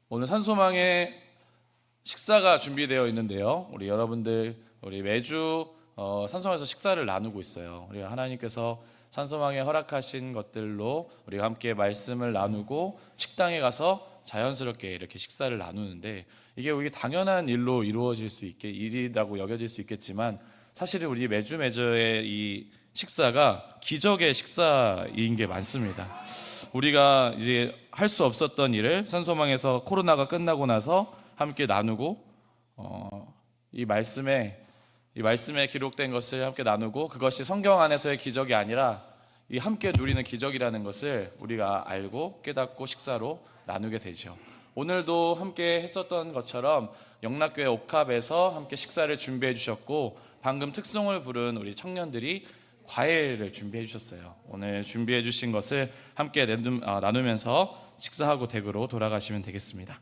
오늘 산소망에 식사가 준비되어 있는데요. 우리 여러분들 우리 매주 산소망에서 식사를 나누고 있어요. 우리 하나님께서 산소망에 허락하신 것들로 우리가 함께 말씀을 나누고 식당에 가서 자연스럽게 이렇게 식사를 나누는데 이게 우리 당연한 일로 이루어질 수 있게 일이라고 여겨질 수 있겠지만 사실은 우리 매주의 이 식사가 기적의 식사인 게 많습니다. 우리가 이제 할 수 없었던 일을 산소망에서 코로나가 끝나고 나서 함께 나누고 이 말씀에 기록된 것을 함께 나누고 그것이 성경 안에서의 기적이 아니라 이 함께 누리는 기적이라는 것을 우리가 알고 깨닫고 식사로 나누게 되죠. 오늘도 함께 했었던 것처럼 영락교회 옥합에서 함께 식사를 준비해 주셨고 방금 특송을 부른 우리 청년들이 과일을 준비해 주셨어요. 오늘 준비해 주신 것을 함께 나누면서 식사하고 댁으로 돌아가시면 되겠습니다.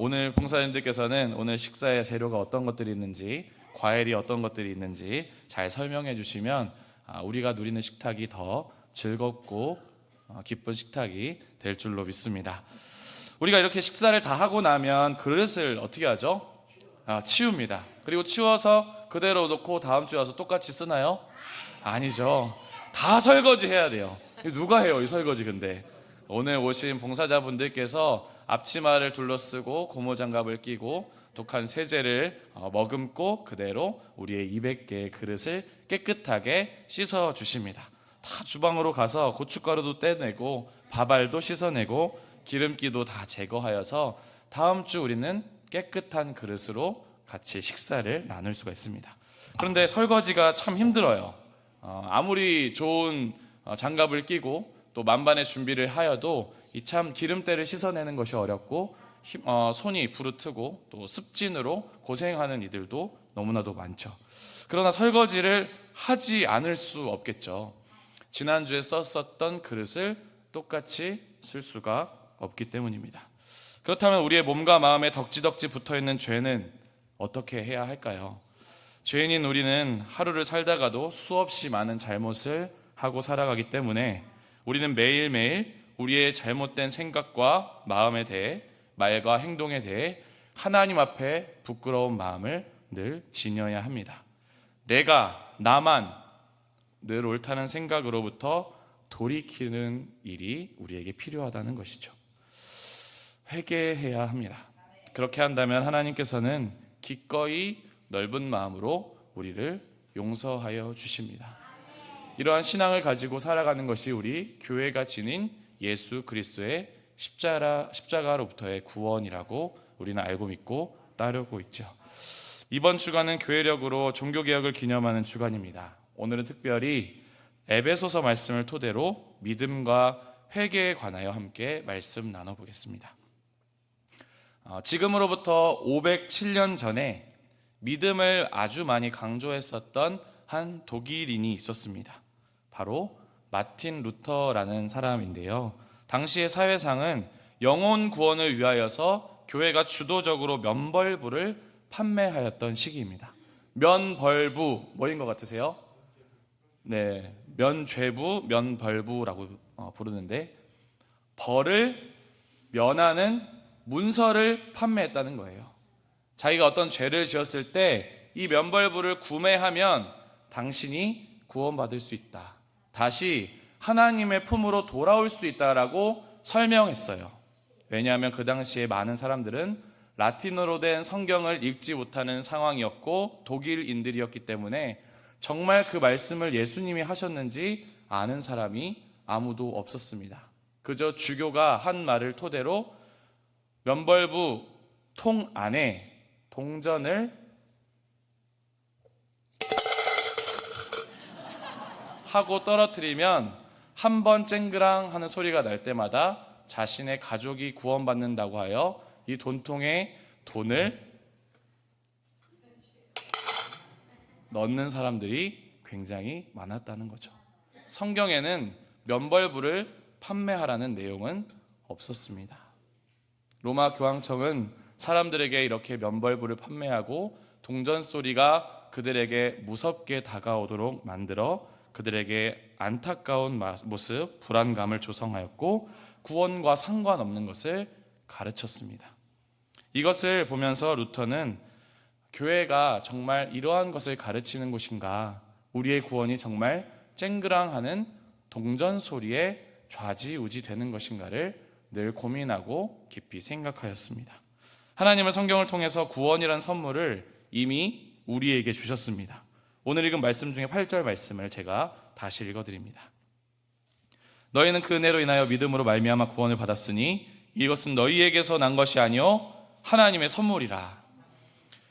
오늘 봉사님들께서는 오늘 식사의 재료가 어떤 것들이 있는지, 과일이 어떤 것들이 있는지 잘 설명해 주시면 우리가 누리는 식탁이 더 즐겁고 기쁜 식탁이 될 줄로 믿습니다. 우리가 이렇게 식사를 다 하고 나면 그릇을 어떻게 하죠? 치웁니다. 그리고 치워서 그대로 놓고 다음 주에 와서 똑같이 쓰나요? 아니죠. 다 설거지 해야 돼요. 누가 해요 이 설거지? 근데 오늘 오신 봉사자분들께서 앞치마를 둘러쓰고 고무장갑을 끼고 독한 세제를 머금고 그대로 우리의 200개의 그릇을 깨끗하게 씻어 주십니다. 다 주방으로 가서 고춧가루도 떼내고 밥알도 씻어내고 기름기도 다 제거하여서 다음 주 우리는 깨끗한 그릇으로 같이 식사를 나눌 수가 있습니다. 그런데 설거지가 참 힘들어요. 아무리 좋은 장갑을 끼고 또 만반의 준비를 하여도 이 참 기름때를 씻어내는 것이 어렵고 손이 부르트고 또 습진으로 고생하는 이들도 너무나도 많죠. 그러나 설거지를 하지 않을 수 없겠죠. 지난주에 썼었던 그릇을 똑같이 쓸 수가 없기 때문입니다. 그렇다면 우리의 몸과 마음에 덕지덕지 붙어있는 죄는 어떻게 해야 할까요? 죄인인 우리는 하루를 살다가도 수없이 많은 잘못을 하고 살아가기 때문에 우리는 매일매일 우리의 잘못된 생각과 마음에 대해 말과 행동에 대해 하나님 앞에 부끄러운 마음을 늘 지녀야 합니다. 나만 늘 옳다는 생각으로부터 돌이키는 일이 우리에게 필요하다는 것이죠. 회개해야 합니다. 그렇게 한다면 하나님께서는 기꺼이 넓은 마음으로 우리를 용서하여 주십니다. 이러한 신앙을 가지고 살아가는 것이 우리 교회가 지닌 예수 그리스도의 십자가로부터의 구원이라고 우리는 알고 믿고 따르고 있죠. 이번 주간은 교회력으로 종교개혁을 기념하는 주간입니다. 오늘은 특별히 에베소서 말씀을 토대로 믿음과 회개에 관하여 함께 말씀 나눠보겠습니다. 지금으로부터 507년 전에 믿음을 아주 많이 강조했었던 한 독일인이 있었습니다. 바로 마틴 루터라는 사람인데요. 당시의 사회상은 영혼 구원을 위하여서 교회가 주도적으로 면벌부를 판매하였던 시기입니다. 면벌부 뭐인 것 같으세요? 네, 면죄부, 면벌부라고 부르는데 벌을 면하는 문서를 판매했다는 거예요. 자기가 어떤 죄를 지었을 때 이 면벌부를 구매하면 당신이 구원받을 수 있다. 다시 하나님의 품으로 돌아올 수 있다라고 설명했어요. 왜냐하면 그 당시에 많은 사람들은 라틴어로 된 성경을 읽지 못하는 상황이었고 독일인들이었기 때문에 정말 그 말씀을 예수님이 하셨는지 아는 사람이 아무도 없었습니다. 그저 주교가 한 말을 토대로 면벌부 통 안에 동전을 하고 떨어뜨리면 한 번 쨍그랑 하는 소리가 날 때마다 자신의 가족이 구원받는다고 하여 이 돈통에 돈을 넣는 사람들이 굉장히 많았다는 거죠. 성경에는 면벌부를 판매하라는 내용은 없었습니다. 로마 교황청은 사람들에게 이렇게 면벌부를 판매하고 동전 소리가 그들에게 무섭게 다가오도록 만들어 그들에게 안타까운 모습, 불안감을 조성하였고 구원과 상관없는 것을 가르쳤습니다. 이것을 보면서 루터는 교회가 정말 이러한 것을 가르치는 곳인가, 우리의 구원이 정말 쨍그랑하는 동전 소리에 좌지우지 되는 것인가를 늘 고민하고 깊이 생각하였습니다. 하나님은 성경을 통해서 구원이란 선물을 이미 우리에게 주셨습니다. 오늘 읽은 말씀 중에 8절 말씀을 제가 다시 읽어드립니다. 너희는 그 은혜로 인하여 믿음으로 말미암아 구원을 받았으니 이것은 너희에게서 난 것이 아니요 하나님의 선물이라.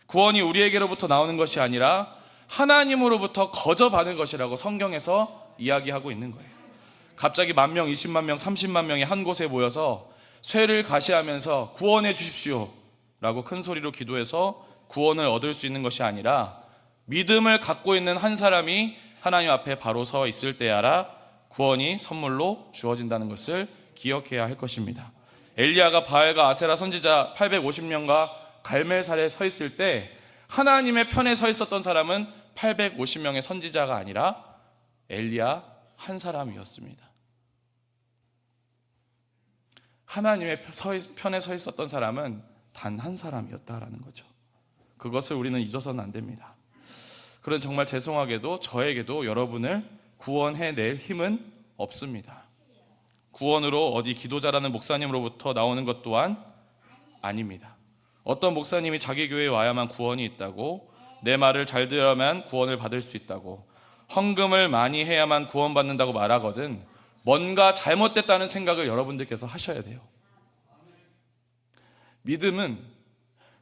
구원이 우리에게로부터 나오는 것이 아니라 하나님으로부터 거저 받은 것이라고 성경에서 이야기하고 있는 거예요. 갑자기 10,000명, 20만 명, 30만 명이 한 곳에 모여서 쇠를 가시하면서 구원해 주십시오 라고 큰 소리로 기도해서 구원을 얻을 수 있는 것이 아니라 믿음을 갖고 있는 한 사람이 하나님 앞에 바로 서 있을 때야라 구원이 선물로 주어진다는 것을 기억해야 할 것입니다. 엘리야가 바알과 아세라 선지자 850명과 갈멜살에 서 있을 때 하나님의 편에 서 있었던 사람은 850명의 선지자가 아니라 엘리야 한 사람이었습니다. 하나님의 편에 서 있었던 사람은 단 한 사람이었다라는 거죠. 그것을 우리는 잊어서는 안 됩니다. 그런 정말 죄송하게도 저에게도 여러분을 구원해낼 힘은 없습니다. 구원으로 어디 기도 잘하는 목사님으로부터 나오는 것 또한 아닙니다. 어떤 목사님이 자기 교회에 와야만 구원이 있다고, 내 말을 잘 들어야만 구원을 받을 수 있다고, 헌금을 많이 해야만 구원받는다고 말하거든 뭔가 잘못됐다는 생각을 여러분들께서 하셔야 돼요. 믿음은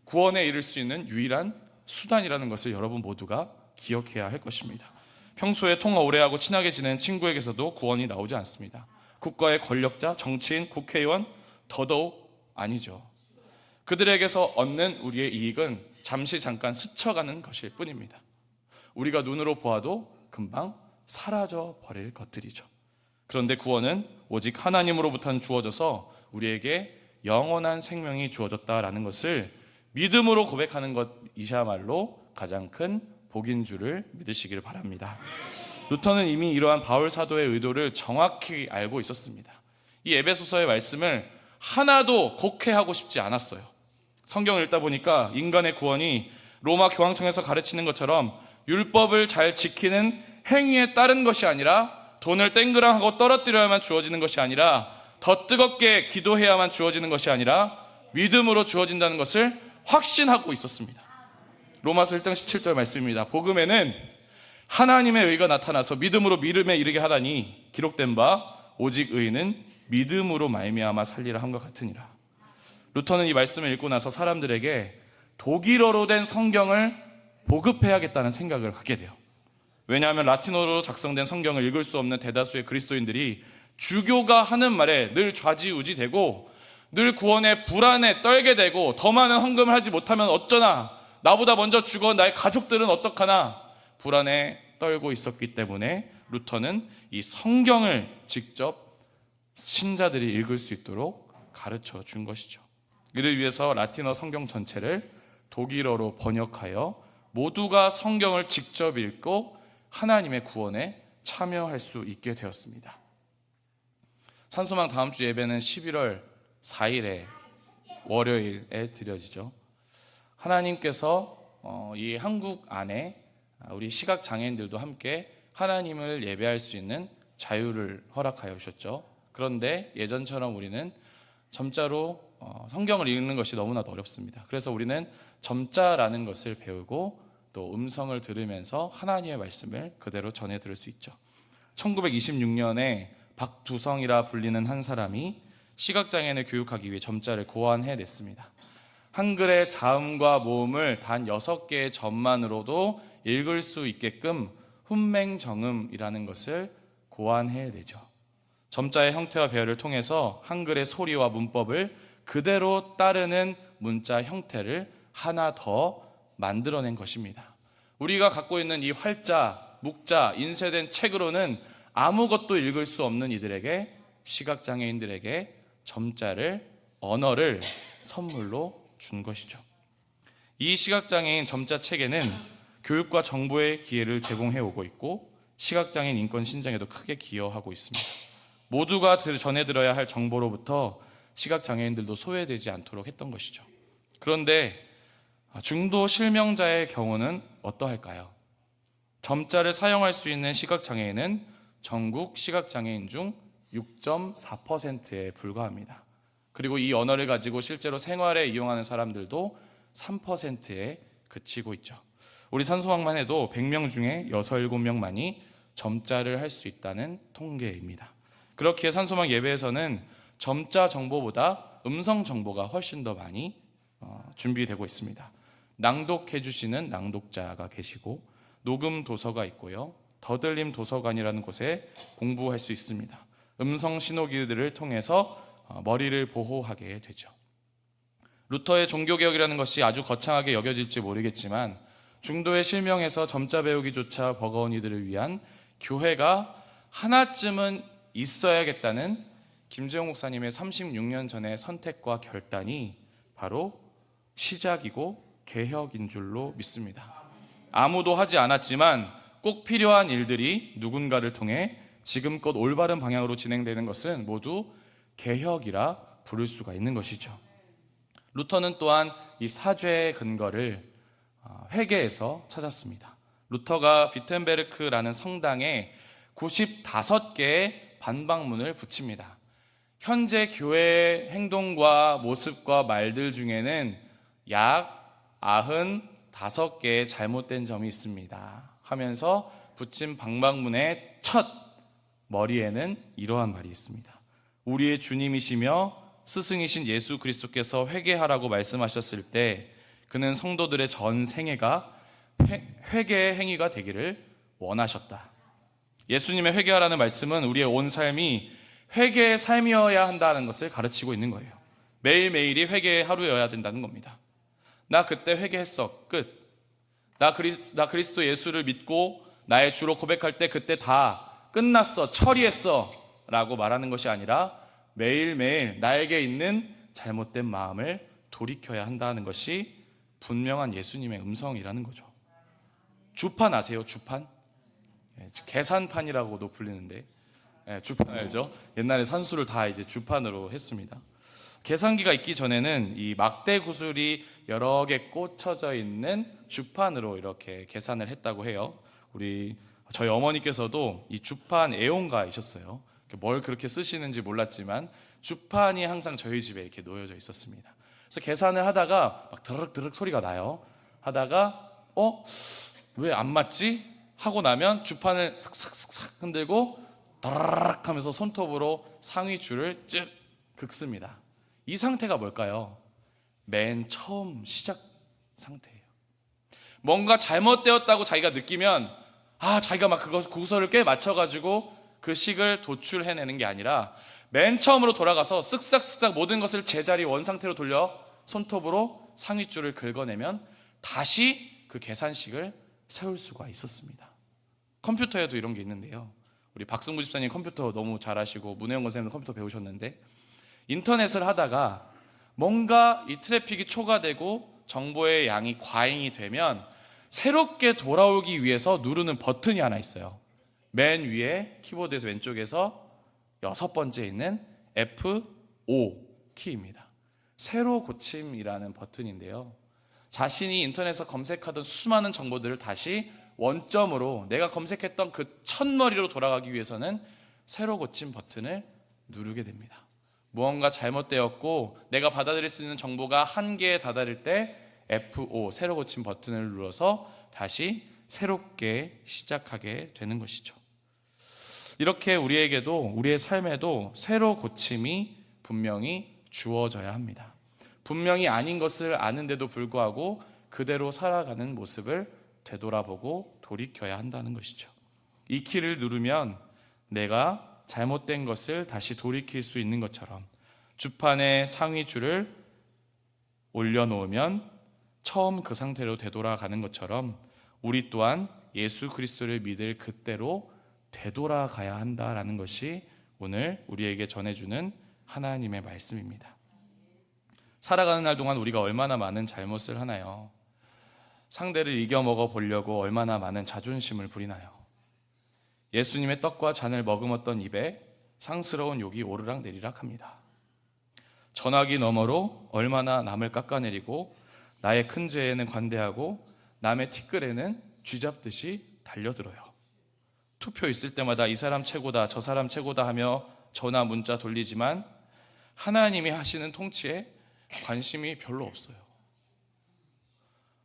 구원에 이를 수 있는 유일한 수단이라는 것을 여러분 모두가 기억해야 할 것입니다. 평소에 통화 오래하고 친하게 지내는 친구에게서도 구원이 나오지 않습니다. 국가의 권력자, 정치인, 국회의원 더더욱 아니죠. 그들에게서 얻는 우리의 이익은 잠깐 스쳐가는 것일 뿐입니다. 우리가 눈으로 보아도 금방 사라져 버릴 것들이죠. 그런데 구원은 오직 하나님으로부터 주어져서 우리에게 영원한 생명이 주어졌다라는 것을 믿음으로 고백하는 것이야말로 가장 큰 복인 줄을 믿으시기를 바랍니다. 루터는 이미 이러한 바울 사도의 의도를 정확히 알고 있었습니다. 이 에베소서의 말씀을 하나도 곡해하고 싶지 않았어요. 성경을 읽다 보니까 인간의 구원이 로마 교황청에서 가르치는 것처럼 율법을 잘 지키는 행위에 따른 것이 아니라, 돈을 땡그랑하고 떨어뜨려야만 주어지는 것이 아니라, 더 뜨겁게 기도해야만 주어지는 것이 아니라 믿음으로 주어진다는 것을 확신하고 있었습니다. 로마서 1장 17절 말씀입니다. 복음에는 하나님의 의가 나타나서 믿음으로 믿음에 이르게 하다니 기록된 바 오직 의는 믿음으로 말미암아 살리라 함과 같으니라. 루터는 이 말씀을 읽고 나서 사람들에게 독일어로 된 성경을 보급해야겠다는 생각을 갖게 돼요. 왜냐하면 라틴어로 작성된 성경을 읽을 수 없는 대다수의 그리스도인들이 주교가 하는 말에 늘 좌지우지되고 늘 구원에 불안에 떨게 되고, 더 많은 헌금을 하지 못하면 어쩌나, 나보다 먼저 죽어 나의 가족들은 어떡하나 불안에 떨고 있었기 때문에 루터는 이 성경을 직접 신자들이 읽을 수 있도록 가르쳐 준 것이죠. 이를 위해서 라틴어 성경 전체를 독일어로 번역하여 모두가 성경을 직접 읽고 하나님의 구원에 참여할 수 있게 되었습니다. 산소망 다음 주 예배는 11월 4일에 월요일에 드려지죠. 하나님께서 이 한국 안에 우리 시각장애인들도 함께 하나님을 예배할 수 있는 자유를 허락하여 주셨죠. 그런데 예전처럼 우리는 점자로 성경을 읽는 것이 너무나도 어렵습니다. 그래서 우리는 점자라는 것을 배우고 또 음성을 들으면서 하나님의 말씀을 그대로 전해 들을 수 있죠. 1926년에 박두성이라 불리는 한 사람이 시각장애인을 교육하기 위해 점자를 고안해냈습니다. 한글의 자음과 모음을 단 6개의 점만으로도 읽을 수 있게끔 훈맹정음이라는 것을 고안해내죠. 점자의 형태와 배열을 통해서 한글의 소리와 문법을 그대로 따르는 문자 형태를 하나 더 만들어낸 것입니다. 우리가 갖고 있는 이 활자, 묵자, 인쇄된 책으로는 아무것도 읽을 수 없는 이들에게, 시각장애인들에게 점자를, 언어를 선물로 준 것이죠. 이 시각장애인 점자 책에는 교육과 정보의 기회를 제공해 오고 있고 시각장애인 인권 신장에도 크게 기여하고 있습니다. 모두가 전해 들어야 할 정보로부터 시각장애인들도 소외되지 않도록 했던 것이죠. 그런데 중도 실명자의 경우는 어떠할까요? 점자를 사용할 수 있는 시각장애인은 전국 시각장애인 중 6.4%에 불과합니다. 그리고 이 언어를 가지고 실제로 생활에 이용하는 사람들도 3%에 그치고 있죠. 우리 산소망만 해도 100명 중에 6, 7명만이 점자를 할 수 있다는 통계입니다. 그렇기에 산소망 예배에서는 점자 정보보다 음성 정보가 훨씬 더 많이 준비되고 있습니다. 낭독해 주시는 낭독자가 계시고 녹음 도서가 있고요. 더들림 도서관이라는 곳에 공부할 수 있습니다. 음성 신호기들을 통해서 머리를 보호하게 되죠. 루터의 종교개혁이라는 것이 아주 거창하게 여겨질지 모르겠지만 중도에 실명해서 점자 배우기조차 버거운 이들을 위한 교회가 하나쯤은 있어야겠다는 김재용 목사님의 36년 전의 선택과 결단이 바로 시작이고 개혁인 줄로 믿습니다. 아무도 하지 않았지만 꼭 필요한 일들이 누군가를 통해 지금껏 올바른 방향으로 진행되는 것은 모두 개혁이라 부를 수가 있는 것이죠. 루터는 또한 이 사죄의 근거를 회개에서 찾았습니다. 루터가 비텐베르크라는 성당에 95개의 반박문을 붙입니다. 현재 교회의 행동과 모습과 말들 중에는 약 95개의 잘못된 점이 있습니다 하면서 붙인 반박문의 첫 머리에는 이러한 말이 있습니다. 우리의 주님이시며 스승이신 예수 그리스도께서 회개하라고 말씀하셨을 때 그는 성도들의 전 생애가 회개의 행위가 되기를 원하셨다. 예수님의 회개하라는 말씀은 우리의 온 삶이 회개의 삶이어야 한다는 것을 가르치고 있는 거예요. 매일매일이 회개의 하루여야 된다는 겁니다. 나 그때 회개했어. 끝. 나 그리스도 예수를 믿고 나의 주로 고백할 때 그때 다 끝났어. 처리했어. 라고 말하는 것이 아니라 매일매일 나에게 있는 잘못된 마음을 돌이켜야 한다는 것이 분명한 예수님의 음성이라는 거죠. 주판 아세요? 주판? 계산판이라고도 불리는데 주판 알죠? 옛날에 산수를 다 이제 주판으로 했습니다. 계산기가 있기 전에는 이 막대 구슬이 여러 개 꽂혀져 있는 주판으로 이렇게 계산을 했다고 해요. 저희 어머니께서도 이 주판 애용가이셨어요. 뭘 그렇게 쓰시는지 몰랐지만 주판이 항상 저희 집에 이렇게 놓여져 있었습니다. 그래서 계산을 하다가 막 드르륵 소리가 나요. 하다가 왜 안 맞지? 하고 나면 주판을 슥슥슥 흔들고 다라락 하면서 손톱으로 상위 줄을 쭉 긋습니다. 이 상태가 뭘까요? 맨 처음 시작 상태예요. 뭔가 잘못되었다고 자기가 느끼면 자기가 막 그 구설을 꽤 맞춰가지고 그 식을 도출해내는 게 아니라 맨 처음으로 돌아가서 쓱싹쓱싹 모든 것을 제자리 원상태로 돌려 손톱으로 상위줄을 긁어내면 다시 그 계산식을 세울 수가 있었습니다. 컴퓨터에도 이런 게 있는데요. 우리 박승구 집사님 컴퓨터 너무 잘하시고 문혜영 권사님도 컴퓨터 배우셨는데 인터넷을 하다가 뭔가 이 트래픽이 초과되고 정보의 양이 과잉이 되면 새롭게 돌아오기 위해서 누르는 버튼이 하나 있어요. 맨 위에 키보드에서 왼쪽에서 6번째 있는 F5 키입니다. 새로 고침이라는 버튼인데요. 자신이 인터넷에서 검색하던 수많은 정보들을 다시 원점으로 내가 검색했던 그 첫머리로 돌아가기 위해서는 새로 고침 버튼을 누르게 됩니다. 무언가 잘못되었고 내가 받아들일 수 있는 정보가 한계에 다다를 때 F5 새로 고침 버튼을 눌러서 다시 새롭게 시작하게 되는 것이죠. 이렇게 우리에게도 우리의 삶에도 새로 고침이 분명히 주어져야 합니다. 분명히 아닌 것을 아는데도 불구하고 그대로 살아가는 모습을 되돌아보고 돌이켜야 한다는 것이죠. 이 키를 누르면 내가 잘못된 것을 다시 돌이킬 수 있는 것처럼 주판에 상위 줄을 올려놓으면 처음 그 상태로 되돌아가는 것처럼 우리 또한 예수 그리스도를 믿을 그때로 되돌아가야 한다라는 것이 오늘 우리에게 전해주는 하나님의 말씀입니다. 살아가는 날 동안 우리가 얼마나 많은 잘못을 하나요? 상대를 이겨먹어 보려고 얼마나 많은 자존심을 부리나요? 예수님의 떡과 잔을 머금었던 입에 상스러운 욕이 오르락내리락 합니다. 전화기 너머로 얼마나 남을 깎아내리고 나의 큰 죄에는 관대하고 남의 티끌에는 쥐잡듯이 달려들어요. 투표 있을 때마다 이 사람 최고다, 저 사람 최고다 하며 전화 문자 돌리지만 하나님이 하시는 통치에 관심이 별로 없어요.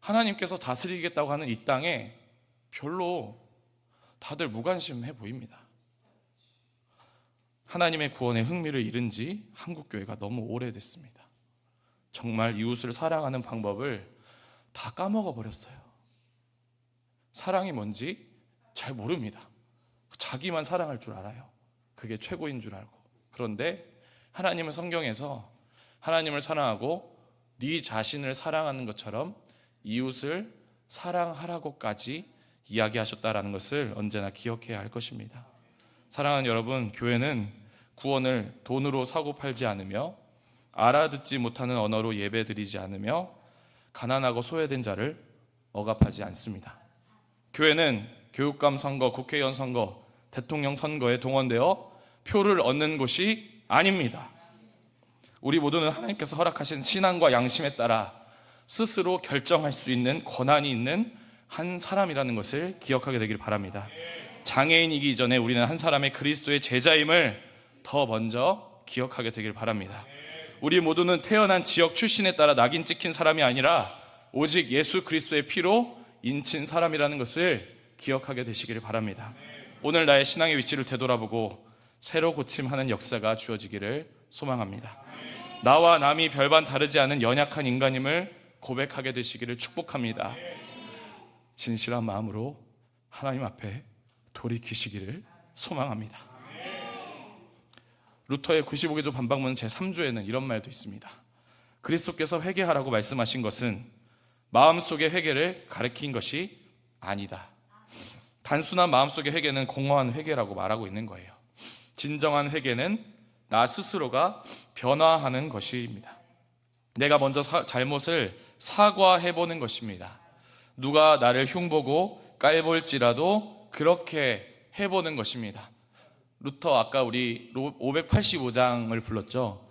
하나님께서 다스리겠다고 하는 이 땅에 별로 다들 무관심해 보입니다. 하나님의 구원에 흥미를 잃은 지 한국교회가 너무 오래됐습니다. 정말 이웃을 사랑하는 방법을 다 까먹어 버렸어요. 사랑이 뭔지 잘 모릅니다. 자기만 사랑할 줄 알아요. 그게 최고인 줄 알고. 그런데 하나님은 성경에서 하나님을 사랑하고 네 자신을 사랑하는 것처럼 이웃을 사랑하라고까지 이야기하셨다라는 것을 언제나 기억해야 할 것입니다. 사랑하는 여러분, 교회는 구원을 돈으로 사고 팔지 않으며 알아듣지 못하는 언어로 예배드리지 않으며 가난하고 소외된 자를 억압하지 않습니다. 교회는 교육감 선거, 국회의원 선거, 대통령 선거에 동원되어 표를 얻는 곳이 아닙니다. 우리 모두는 하나님께서 허락하신 신앙과 양심에 따라 스스로 결정할 수 있는 권한이 있는 한 사람이라는 것을 기억하게 되길 바랍니다. 장애인이기 이전에 우리는 한 사람의 그리스도의 제자임을 더 먼저 기억하게 되길 바랍니다. 우리 모두는 태어난 지역 출신에 따라 낙인 찍힌 사람이 아니라 오직 예수 그리스도의 피로 인친 사람이라는 것을 기억하게 되시기를 바랍니다. 오늘 나의 신앙의 위치를 되돌아보고 새로 고침하는 역사가 주어지기를 소망합니다. 나와 남이 별반 다르지 않은 연약한 인간임을 고백하게 되시기를 축복합니다. 진실한 마음으로 하나님 앞에 돌이키시기를 소망합니다. 루터의 95개조 반박문 제3조에는 이런 말도 있습니다. 그리스도께서 회개하라고 말씀하신 것은 마음속의 회개를 가리킨 것이 아니다. 단순한 마음속의 회개는 공허한 회개라고 말하고 있는 거예요. 진정한 회개는 나 스스로가 변화하는 것입니다. 내가 먼저 잘못을 사과해보는 것입니다. 누가 나를 흉보고 깔볼지라도 그렇게 해보는 것입니다. 루터 아까 우리 585장을 불렀죠.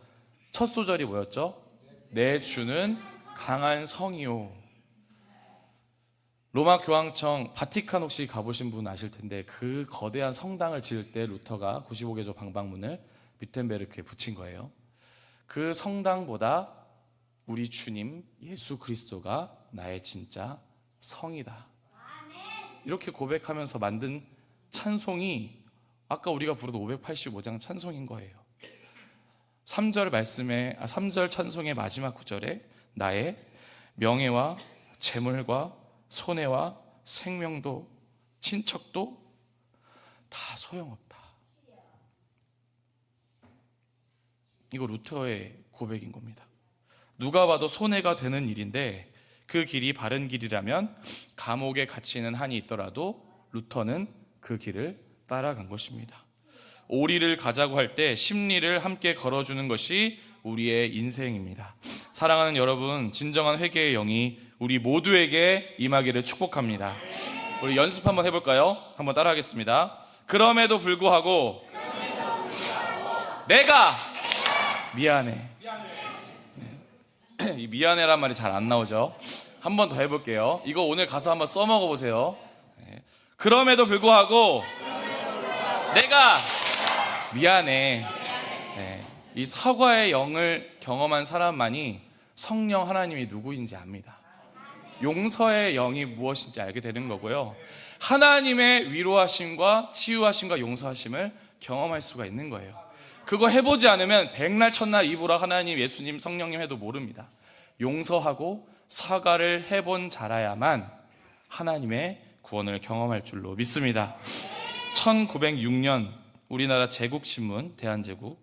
첫 소절이 뭐였죠? 내 주는 강한 성이요. 로마 교황청 바티칸 혹시 가보신 분 아실 텐데 그 거대한 성당을 지을 때 루터가 95개조 방방문을 뮤텐베르크에 붙인 거예요. 그 성당보다 우리 주님 예수 그리스도가 나의 진짜 성이다. 이렇게 고백하면서 만든 찬송이 아까 우리가 부르던 585장 찬송인 거예요. 3절 찬송의 마지막 구절에 나의 명예와 재물과 손해와 생명도 친척도 다 소용없다. 이거 루터의 고백인 겁니다. 누가 봐도 손해가 되는 일인데 그 길이 바른 길이라면 감옥에 갇히는 한이 있더라도 루터는 그 길을 따라간 것입니다. 오리를 가자고 할 때 십리를 함께 걸어주는 것이 우리의 인생입니다. 사랑하는 여러분, 진정한 회개의 영이 우리 모두에게 임하기를 축복합니다. 우리 연습 한번 해볼까요? 한번 따라하겠습니다. 그럼에도 불구하고 내가 미안해. 이 미안해란 말이 잘 안 나오죠. 한 번 더 해볼게요. 이거 오늘 가서 한번 써먹어 보세요. 그럼에도 불구하고 내가 미안해. 이 사과의 영을 경험한 사람만이 성령 하나님이 누구인지 압니다. 용서의 영이 무엇인지 알게 되는 거고요. 하나님의 위로하심과 치유하심과 용서하심을 경험할 수가 있는 거예요. 그거 해보지 않으면 백날 첫날 이브라 하나님 예수님 성령님 해도 모릅니다. 용서하고 사과를 해본 자라야만 하나님의 구원을 경험할 줄로 믿습니다. 1906년 우리나라 제국신문 대한제국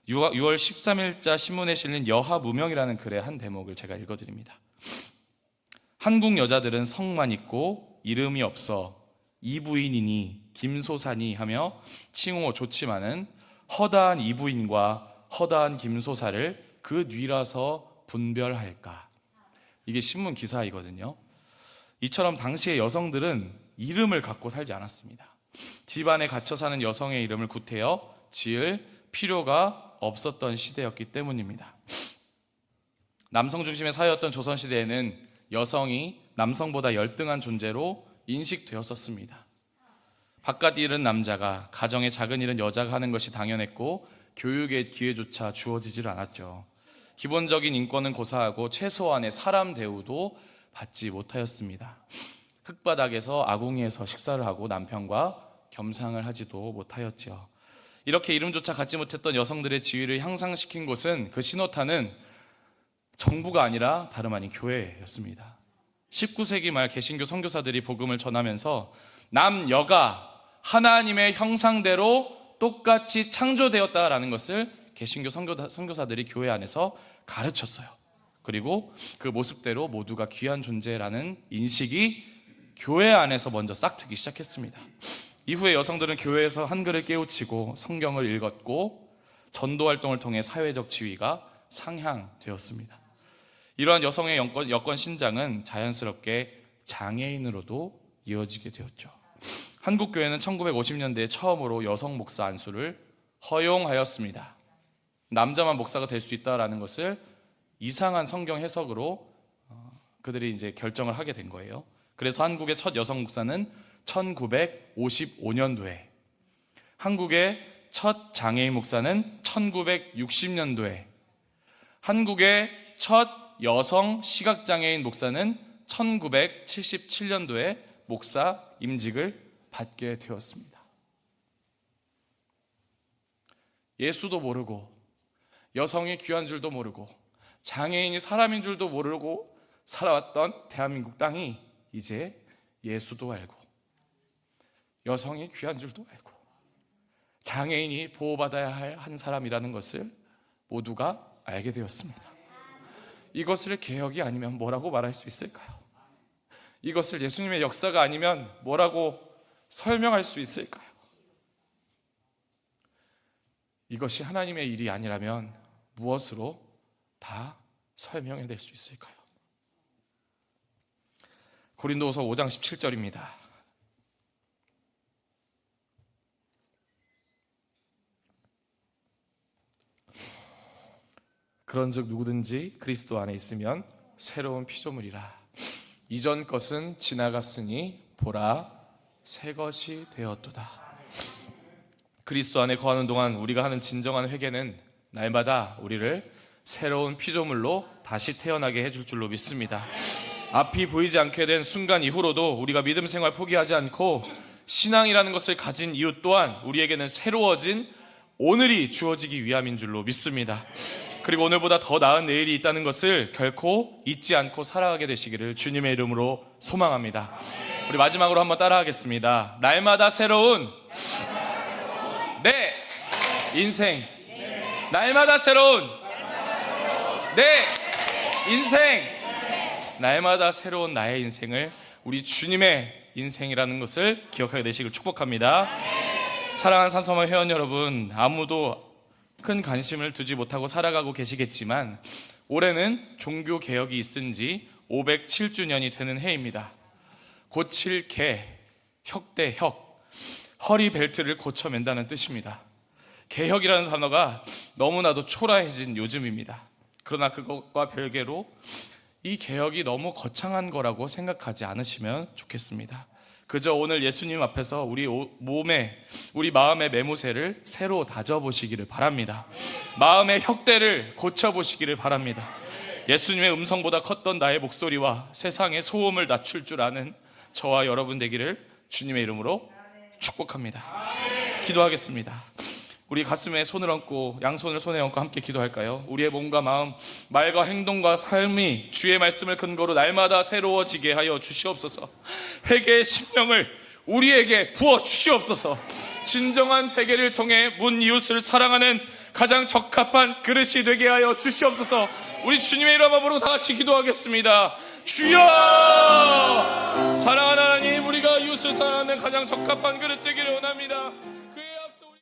6월 13일자 신문에 실린 여하무명이라는 글의 한 대목을 제가 읽어드립니다. 한국 여자들은 성만 있고 이름이 없어 이부인이니 김소사니 하며 칭호 좋지만은 허다한 이부인과 허다한 김소사를 그 뉘라서 분별할까. 이게 신문 기사이거든요. 이처럼 당시의 여성들은 이름을 갖고 살지 않았습니다. 집안에 갇혀 사는 여성의 이름을 구태여 지을 필요가 없었던 시대였기 때문입니다. 남성 중심의 사회였던 조선시대에는 여성이 남성보다 열등한 존재로 인식되었었습니다. 바깥 일은 남자가, 가정의 작은 일은 여자가 하는 것이 당연했고 교육의 기회조차 주어지질 않았죠. 기본적인 인권은 고사하고 최소한의 사람 대우도 받지 못하였습니다. 흙바닥에서 아궁이에서 식사를 하고 남편과 겸상을 하지도 못하였죠. 이렇게 이름조차 갖지 못했던 여성들의 지위를 향상시킨 곳은, 그 신호탄은 정부가 아니라 다름 아닌 교회였습니다. 19세기 말 개신교 선교사들이 복음을 전하면서 남여가 하나님의 형상대로 똑같이 창조되었다라는 것을 개신교 선교사들이 교회 안에서 가르쳤어요. 그리고 그 모습대로 모두가 귀한 존재라는 인식이 교회 안에서 먼저 싹트기 시작했습니다. 이후에 여성들은 교회에서 한글을 깨우치고 성경을 읽었고 전도 활동을 통해 사회적 지위가 상향되었습니다. 이러한 여성의 여권 신장은 자연스럽게 장애인으로도 이어지게 되었죠. 한국 교회는 1950년대에 처음으로 여성 목사 안수를 허용하였습니다. 남자만 목사가 될 수 있다라는 것을 이상한 성경 해석으로 그들이 이제 결정을 하게 된 거예요. 그래서 한국의 첫 여성 목사는 1955년도에, 한국의 첫 장애인 목사는 1960년도에, 한국의 첫 여성 시각장애인 목사는 1977년도에 목사 임직을 받게 되었습니다. 예수도 모르고 여성이 귀한 줄도 모르고 장애인이 사람인 줄도 모르고 살아왔던 대한민국 땅이 이제 예수도 알고 여성이 귀한 줄도 알고 장애인이 보호받아야 할 한 사람이라는 것을 모두가 알게 되었습니다. 이것을 개혁이 아니면 뭐라고 말할 수 있을까요? 이것을 예수님의 역사가 아니면 뭐라고 설명할 수 있을까요? 이것이 하나님의 일이 아니라면 무엇으로 다 설명해낼 수 있을까요? 고린도후서 5장 17절입니다. 그런즉 누구든지 그리스도 안에 있으면 새로운 피조물이라. 이전 것은 지나갔으니 보라 새 것이 되었도다. 그리스도 안에 거하는 동안 우리가 하는 진정한 회개는 날마다 우리를 새로운 피조물로 다시 태어나게 해줄 줄로 믿습니다. 앞이 보이지 않게 된 순간 이후로도 우리가 믿음 생활 포기하지 않고 신앙이라는 것을 가진 이유 또한 우리에게는 새로워진 오늘이 주어지기 위함인 줄로 믿습니다. 그리고 오늘보다 더 나은 내일이 있다는 것을 결코 잊지 않고 살아가게 되시기를 주님의 이름으로 소망합니다. 우리 마지막으로 한번 따라하겠습니다. 날마다 새로운 내 인생. 날마다 새로운 내 인생. 날마다 새로운 나의 인생을 우리 주님의 인생이라는 것을 기억하게 되시길 축복합니다. 사랑하는 산소마 회원 여러분, 아무도 큰 관심을 두지 못하고 살아가고 계시겠지만 올해는 종교 개혁이 있은 지 507주년이 되는 해입니다. 고칠 개, 혁대 혁, 허리 벨트를 고쳐 맨다는 뜻입니다. 개혁이라는 단어가 너무나도 초라해진 요즘입니다. 그러나 그것과 별개로 이 개혁이 너무 거창한 거라고 생각하지 않으시면 좋겠습니다. 그저 오늘 예수님 앞에서 우리 몸에, 우리 마음의 매무새를 새로 다져보시기를 바랍니다. 마음의 혁대를 고쳐보시기를 바랍니다. 예수님의 음성보다 컸던 나의 목소리와 세상의 소음을 낮출 줄 아는 저와 여러분 되기를 주님의 이름으로 축복합니다. 기도하겠습니다. 우리 가슴에 손을 얹고 양손을 손에 얹고 함께 기도할까요? 우리의 몸과 마음, 말과 행동과 삶이 주의 말씀을 근거로 날마다 새로워지게 하여 주시옵소서. 회개의 심령을 우리에게 부어 주시옵소서. 진정한 회개를 통해 문 이웃을 사랑하는 가장 적합한 그릇이 되게 하여 주시옵소서. 우리 주님의 이름으로 부르고 다 같이 기도하겠습니다. 주여! 사랑하는 하나님, 우리가 이웃을 사랑하는 가장 적합한 그릇 되기를 원합니다.